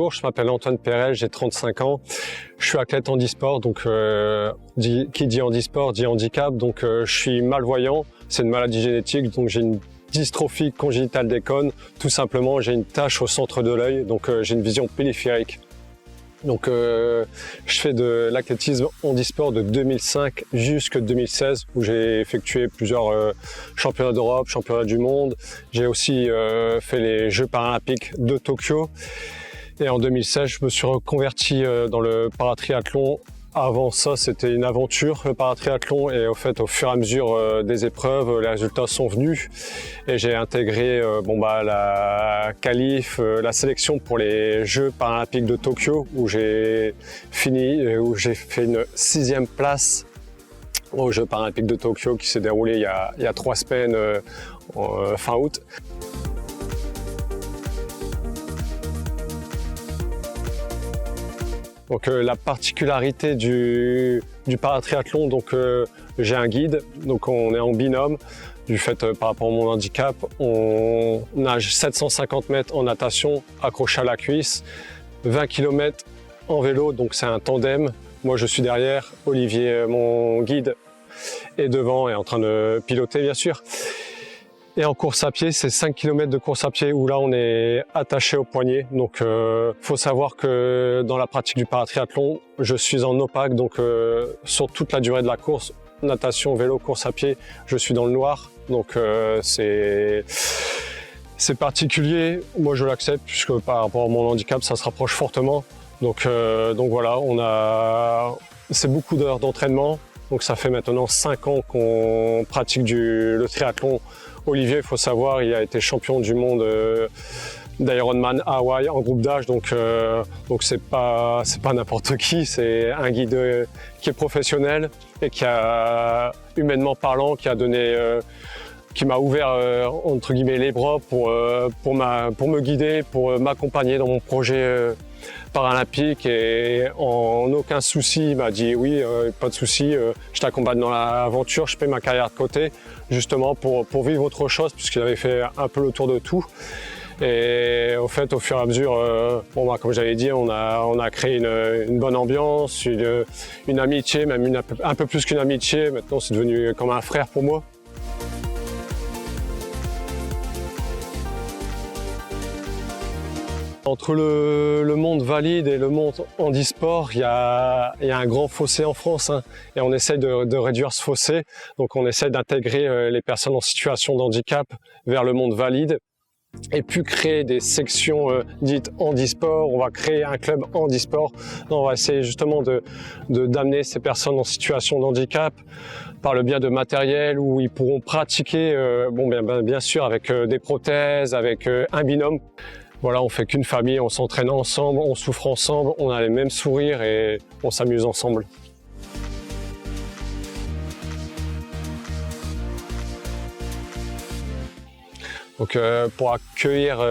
Bonjour, je m'appelle Antoine Perel, j'ai 35 ans. Je suis athlète handisport, donc qui dit handisport dit handicap. Donc je suis malvoyant, c'est une maladie génétique, donc j'ai une dystrophie congénitale des cônes. Tout simplement, j'ai une tache au centre de l'œil, donc j'ai une vision périphérique. Donc je fais de l'athlétisme handisport de 2005 jusqu'à 2016 où j'ai effectué plusieurs championnats d'Europe, championnats du monde. J'ai aussi fait les Jeux paralympiques de Tokyo. Et en 2016, je me suis reconverti dans le paratriathlon. Avant ça, c'était une aventure, le paratriathlon, et au fait, au fur et à mesure des épreuves, les résultats sont venus et j'ai intégré la qualif, la sélection pour les Jeux paralympiques de Tokyo où j'ai fini, où j'ai fait une 6e place aux Jeux paralympiques de Tokyo qui s'est déroulé il y a 3 semaines fin août. Donc la particularité du paratriathlon, donc j'ai un guide, donc on est en binôme. Du fait par rapport à mon handicap, on nage 750 mètres en natation accroché à la cuisse, 20 km en vélo, donc c'est un tandem. Moi je suis derrière, Olivier, mon guide, est devant et en train de piloter bien sûr. Et en course à pied, c'est 5 km de course à pied où là on est attaché au poignet. Donc faut savoir que dans la pratique du paratriathlon, je suis en opaque, donc sur toute la durée de la course, natation, vélo, course à pied, je suis dans le noir. Donc c'est particulier, moi je l'accepte puisque par rapport à mon handicap, ça se rapproche fortement. Donc voilà, c'est beaucoup d'heures d'entraînement. Donc ça fait maintenant 5 ans qu'on pratique le triathlon. Olivier, il faut savoir, il a été champion du monde d'Ironman Hawaï en groupe d'âge, donc c'est pas n'importe qui, c'est un guide qui est professionnel et qui a, humainement parlant, qui m'a ouvert entre guillemets les bras pour me guider, pour m'accompagner dans mon projet paralympique, et en aucun souci il m'a dit oui, pas de souci, je t'accompagne dans l'aventure, je mets ma carrière de côté justement pour vivre autre chose, puisqu'il avait fait un peu le tour de tout. Et au fait, au fur et à mesure, comme j'avais dit, on a créé une bonne ambiance, une amitié, même un peu plus qu'une amitié. Maintenant c'est devenu comme un frère pour moi. Entre le monde valide et le monde handisport, il y a un grand fossé en France, hein, et on essaie de réduire ce fossé. Donc on essaie d'intégrer les personnes en situation de handicap vers le monde valide et puis créer des sections dites handisport. On va créer un club handisport. On va essayer justement d'amener ces personnes en situation de handicap par le biais de matériel où ils pourront pratiquer, bien sûr avec des prothèses, avec un binôme. Voilà, on fait qu'une famille, on s'entraîne ensemble, on souffre ensemble, on a les mêmes sourires et on s'amuse ensemble. Donc pour accueillir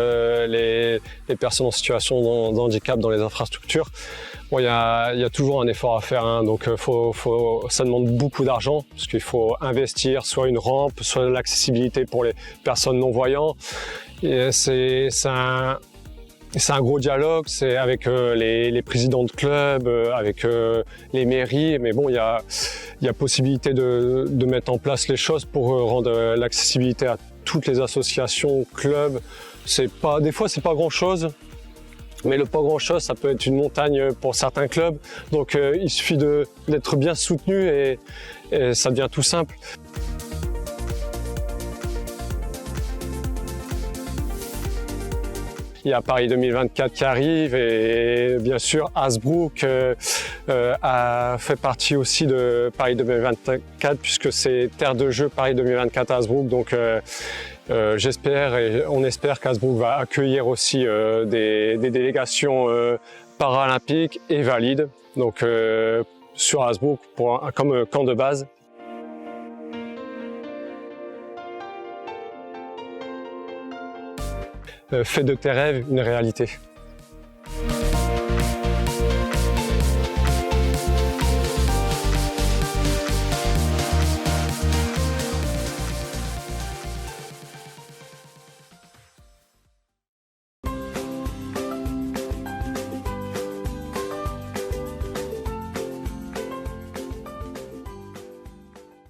les personnes en situation de handicap dans les infrastructures, il y a toujours un effort à faire, hein. Donc ça demande beaucoup d'argent parce qu'il faut investir soit une rampe, soit l'accessibilité pour les personnes non-voyantes. C'est un gros dialogue, c'est avec les présidents de clubs, avec les mairies, mais bon, il y a possibilité de mettre en place les choses pour rendre l'accessibilité à toutes les associations, clubs. Des fois, c'est pas grand-chose, mais le pas grand-chose, ça peut être une montagne pour certains clubs. Donc, il suffit d'être bien soutenu et ça devient tout simple. Il y a Paris 2024 qui arrive et bien sûr Hasbrook a fait partie aussi de Paris 2024 puisque c'est terre de jeu Paris 2024 Hasbrook. Donc j'espère et on espère qu'Hasbrook va accueillir aussi des délégations paralympiques et valides. Donc sur Hasbrook comme camp de base. Fais de tes rêves une réalité.